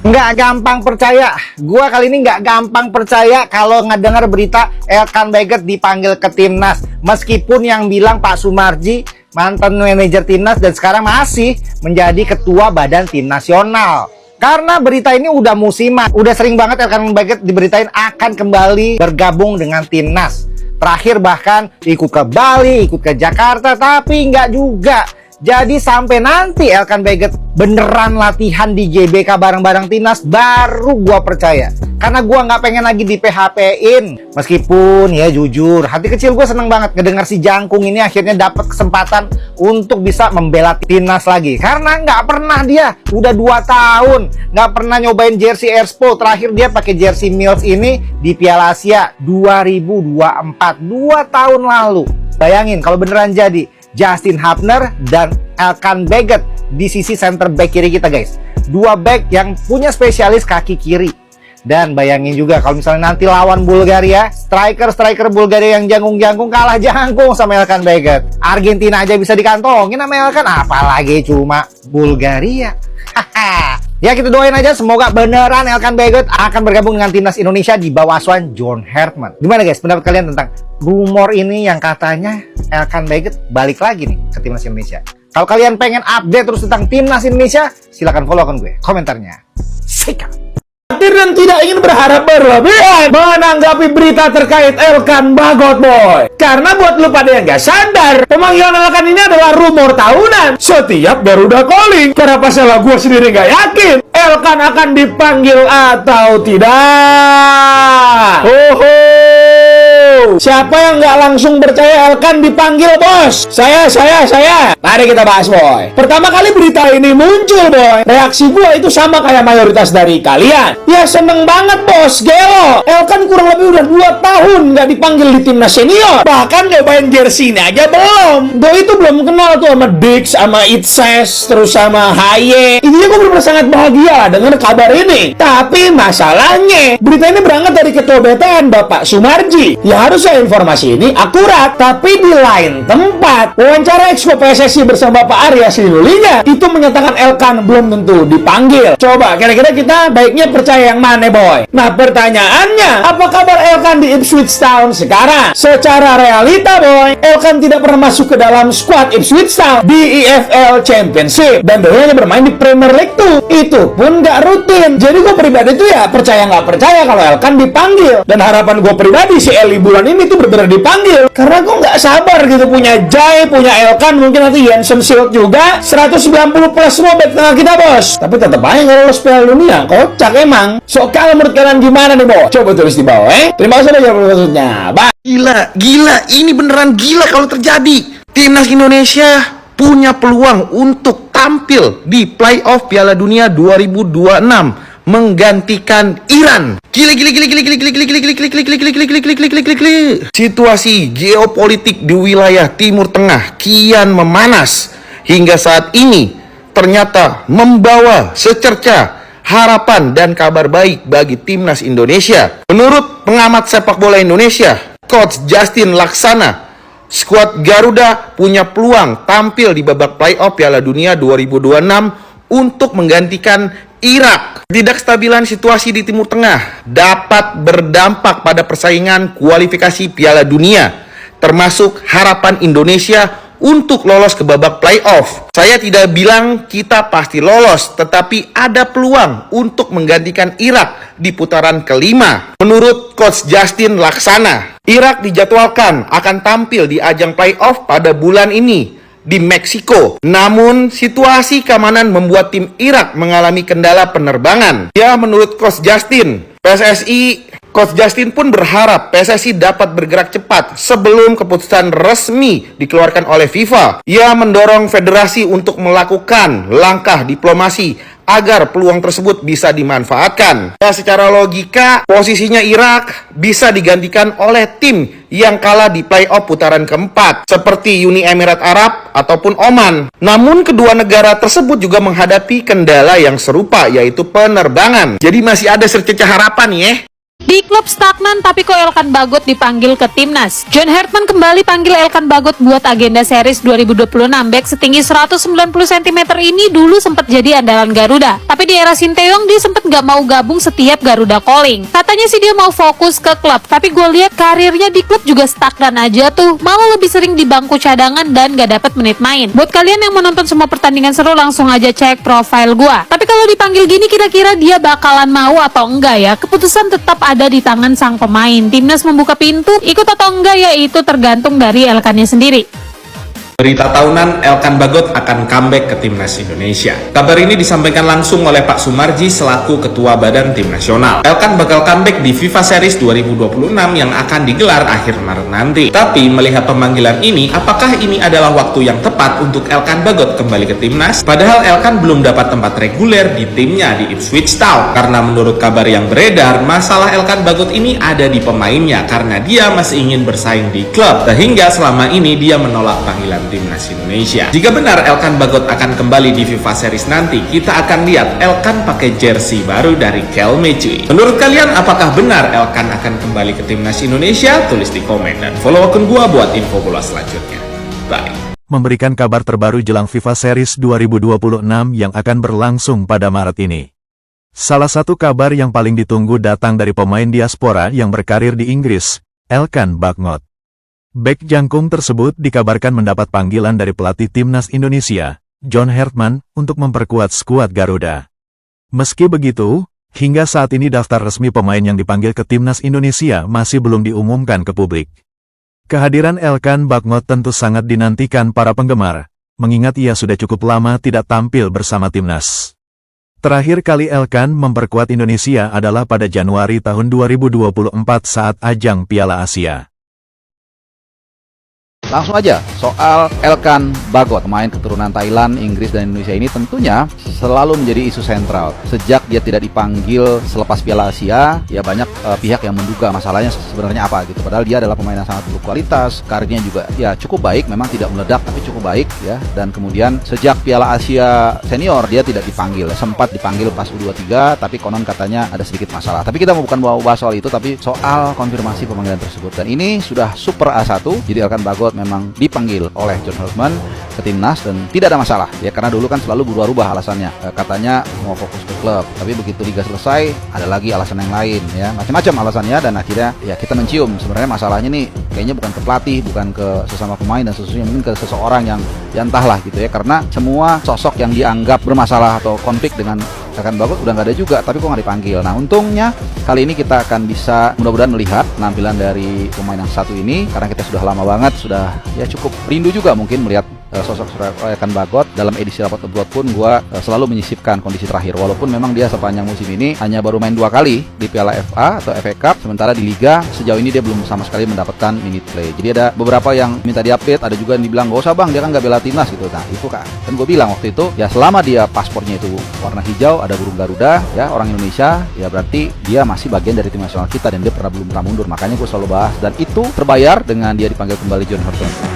Nggak gampang percaya. Gua kali ini nggak gampang percaya kalau ngedengar berita Elkan Baggett dipanggil ke timnas. Meskipun yang bilang Pak Sumarji, mantan manajer timnas dan sekarang masih menjadi ketua badan tim nasional. Karena berita ini udah musiman. Udah sering banget Elkan Baggett diberitain akan kembali bergabung dengan timnas. Terakhir bahkan ikut ke Bali, ikut ke Jakarta, tapi nggak juga. Jadi sampai nanti Elkan Baggett beneran latihan di GBK bareng-bareng timnas, baru gua percaya. Karena gua nggak pengen lagi di PHP-in. Meskipun ya jujur, hati kecil gua seneng banget ngedengar si Jangkung ini akhirnya dapat kesempatan untuk bisa membela timnas lagi. Karena nggak pernah dia, udah 2 tahun nggak pernah nyobain jersey Erspo. Terakhir dia pakai jersey Mills ini di Piala Asia 2024, 2 tahun lalu. Bayangin kalau beneran jadi Justin Hapner dan Elkan Baggett di sisi center back kiri kita, guys. 2 back yang punya spesialis kaki kiri. Dan bayangin juga kalau misalnya nanti lawan Bulgaria, striker Bulgaria yang jangkung-jangkung kalah jangkung sama Elkan Baggett. Argentina aja bisa dikantongin sama Elkan, apalagi cuma Bulgaria. Ya kita doain aja semoga beneran Elkan Baggett akan bergabung dengan timnas Indonesia di bawah asuhan John Herman. Gimana guys pendapat kalian tentang rumor ini yang katanya Elkan Baggett balik lagi nih ke timnas Indonesia? Kalau kalian pengen update terus tentang timnas Indonesia, silahkan follow akun gue. Komentarnya sikat. Dan tidak ingin berharap berlebihan menanggapi berita terkait Elkan Baggett, boy. Karena buat lu pada yang gak sadar, pemanggilan Elkan ini adalah rumor tahunan setiap Garuda Calling. Karena pasalah gue sendiri gak yakin Elkan akan dipanggil atau tidak. Siapa yang nggak langsung percaya Elkan dipanggil, bos? Saya. Mari kita bahas, boy. Pertama kali berita ini muncul, boy, reaksi gue itu sama kayak mayoritas dari kalian. Ya seneng banget, bos. Gelo. Elkan kurang lebih udah 2 tahun nggak dipanggil di timnas senior. Bahkan nyobain jersey-nya aja belum. Gue itu belum kenal tuh sama Dix, sama Itses, terus sama Haye. Intinya gue benar sangat bahagia dengan kabar ini. Tapi masalahnya, berita ini berangkat dari ketua BTN Bapak Sumarji. Ya harusnya informasi ini akurat, tapi di lain tempat wawancara Expo PSSI bersama Pak Arya Sinulinga itu menyatakan Elkan belum tentu dipanggil. Coba kira-kira kita baiknya percaya yang mana, boy? Nah pertanyaannya, apa kabar Elkan di Ipswich Town sekarang? Secara realita, boy, Elkan tidak pernah masuk ke dalam skuad Ipswich Town di EFL Championship dan dia hanya bermain di Premier League tuh. Itu pun nggak rutin. Jadi gue pribadi tuh ya percaya nggak percaya kalau Elkan dipanggil. Dan harapan gue pribadi si Eli bulan ini tuh bener-bener dipanggil karena gue nggak sabar gitu punya Jai, punya Elkan, mungkin nanti Jensen Shield juga 190 plus semua back tengah kita, bos. Tapi tetap aja nggak lolos Piala Dunia, kocak emang. So kalau menurut kalian gimana nih, bos? Coba tulis di bawah, Terima kasih aja maksudnya. Bye. Gila, ini beneran gila kalau terjadi. Timnas Indonesia punya peluang untuk tampil di playoff Piala Dunia 2026 menggantikan Iran. Situasi geopolitik di wilayah Timur Tengah kian memanas hingga saat ini ternyata membawa secerca harapan dan kabar baik bagi timnas Indonesia. Menurut pengamat sepak bola Indonesia, Coach Justin Laksana, skuad Garuda punya peluang tampil di babak playoff Piala Dunia 2026 untuk menggantikan Irak. Ketidakstabilan situasi di Timur Tengah dapat berdampak pada persaingan kualifikasi Piala Dunia, termasuk harapan Indonesia untuk lolos ke babak playoff. Saya tidak bilang kita pasti lolos, tetapi ada peluang untuk menggantikan Irak di putaran kelima. Menurut Coach Justin Laksana, Irak dijadwalkan akan tampil di ajang playoff pada bulan ini di Meksiko. Namun, situasi keamanan membuat tim Irak mengalami kendala penerbangan. Ya, menurut Coach Justin, Coach Justin pun berharap PSSI dapat bergerak cepat sebelum keputusan resmi dikeluarkan oleh FIFA. Ia mendorong federasi untuk melakukan langkah diplomasi agar peluang tersebut bisa dimanfaatkan. Ya, secara logika, posisinya Irak bisa digantikan oleh tim yang kalah di playoff putaran keempat, seperti Uni Emirat Arab ataupun Oman. Namun, kedua negara tersebut juga menghadapi kendala yang serupa, yaitu penerbangan. Jadi masih ada secerca harapan ya. Di klub stagnan tapi kok Elkan Bagot dipanggil ke timnas. John Hartman kembali panggil Elkan Bagot buat agenda series 2026. Bek setinggi 190 cm ini dulu sempat jadi andalan Garuda. Tapi di era Sinteyong dia sempat gak mau gabung setiap Garuda calling. Katanya sih dia mau fokus ke klub, tapi gue lihat karirnya di klub juga stagnan aja tuh. Malah lebih sering di bangku cadangan dan gak dapat menit main. Buat kalian yang menonton semua pertandingan seru, langsung aja cek profile gue. Tapi kalau dipanggil gini kira-kira dia bakalan mau atau enggak ya? Keputusan tetap ada di tangan sang pemain. Timnas membuka pintu, ikut atau enggak ya itu tergantung dari Elkannya sendiri. Berita tahunan, Elkan Bagot akan comeback ke Timnas Indonesia. Kabar ini disampaikan langsung oleh Pak Sumarji selaku Ketua Badan Tim Nasional. Elkan bakal comeback di FIFA Series 2026 yang akan digelar akhir Maret nanti. Tapi melihat pemanggilan ini, apakah ini adalah waktu yang tepat untuk Elkan Bagot kembali ke Timnas? Padahal Elkan belum dapat tempat reguler di timnya di Ipswich Town. Karena menurut kabar yang beredar, masalah Elkan Bagot ini ada di pemainnya karena dia masih ingin bersaing di klub. Sehingga selama ini dia menolak panggilan Timnas Indonesia. Jika benar Elkan Bagot akan kembali di FIFA Series nanti, kita akan lihat Elkan pakai jersey baru dari Kelme cuy. Menurut kalian apakah benar Elkan akan kembali ke Timnas Indonesia? Tulis di komen dan follow akun gua buat info bola selanjutnya. Bye. Memberikan kabar terbaru jelang FIFA Series 2026 yang akan berlangsung pada Maret ini. Salah satu kabar yang paling ditunggu datang dari pemain diaspora yang berkarir di Inggris, Elkan Bagot. Bek jangkung tersebut dikabarkan mendapat panggilan dari pelatih Timnas Indonesia, John Hartman, untuk memperkuat skuad Garuda. Meski begitu, hingga saat ini daftar resmi pemain yang dipanggil ke Timnas Indonesia masih belum diumumkan ke publik. Kehadiran Elkan Bagot tentu sangat dinantikan para penggemar, mengingat ia sudah cukup lama tidak tampil bersama Timnas. Terakhir kali Elkan memperkuat Indonesia adalah pada Januari tahun 2024 saat ajang Piala Asia. Langsung aja, soal Elkan Bagot, pemain keturunan Thailand, Inggris, dan Indonesia ini tentunya selalu menjadi isu sentral. Sejak dia tidak dipanggil selepas Piala Asia, ya banyak pihak yang menduga masalahnya sebenarnya apa gitu. Padahal dia adalah pemain yang sangat berkualitas, karirnya juga ya cukup baik, memang tidak meledak tapi cukup baik ya. Dan kemudian sejak Piala Asia Senior dia tidak dipanggil, sempat dipanggil pas U23, tapi konon katanya ada sedikit masalah. Tapi kita bukan bahas soal itu, tapi soal konfirmasi pemanggilan tersebut. Dan ini sudah Super A1, jadi Elkan Bagot memang dipanggil oleh John Hartman ke timnas dan tidak ada masalah ya, karena dulu kan selalu berubah-ubah alasannya, katanya mau fokus ke klub, tapi begitu liga selesai ada lagi alasan yang lain ya, macam-macam alasannya. Dan akhirnya ya kita mencium sebenarnya masalahnya nih kayaknya bukan ke pelatih, bukan ke sesama pemain dan sesuatu, mungkin ke seseorang yang ya entahlah gitu ya, karena semua sosok yang dianggap bermasalah atau konflik dengan Elkan Bagot udah nggak ada juga, tapi kok nggak dipanggil. Nah untungnya kali ini kita akan bisa mudah-mudahan melihat penampilan dari pemain yang satu ini, karena kita sudah lama banget, sudah ya cukup rindu juga mungkin melihat sosok Elkan Bagot. Dalam edisi Rapat Abroad pun gua selalu menyisipkan kondisi terakhir, walaupun memang dia sepanjang musim ini hanya baru main 2 kali di Piala FA atau FA Cup, sementara di Liga sejauh ini dia belum sama sekali mendapatkan minute play. Jadi ada beberapa yang minta diupdate, ada juga yang dibilang gak usah bang, dia kan gak bela timnas gitu. Nah itu kan gue bilang waktu itu ya, selama dia paspornya itu warna hijau ada burung Garuda ya, orang Indonesia, ya berarti dia masih bagian dari tim nasional kita dan dia belum pernah mundur. Makanya gue selalu bahas, dan itu terbayar dengan dia dipanggil kembali John Hartman.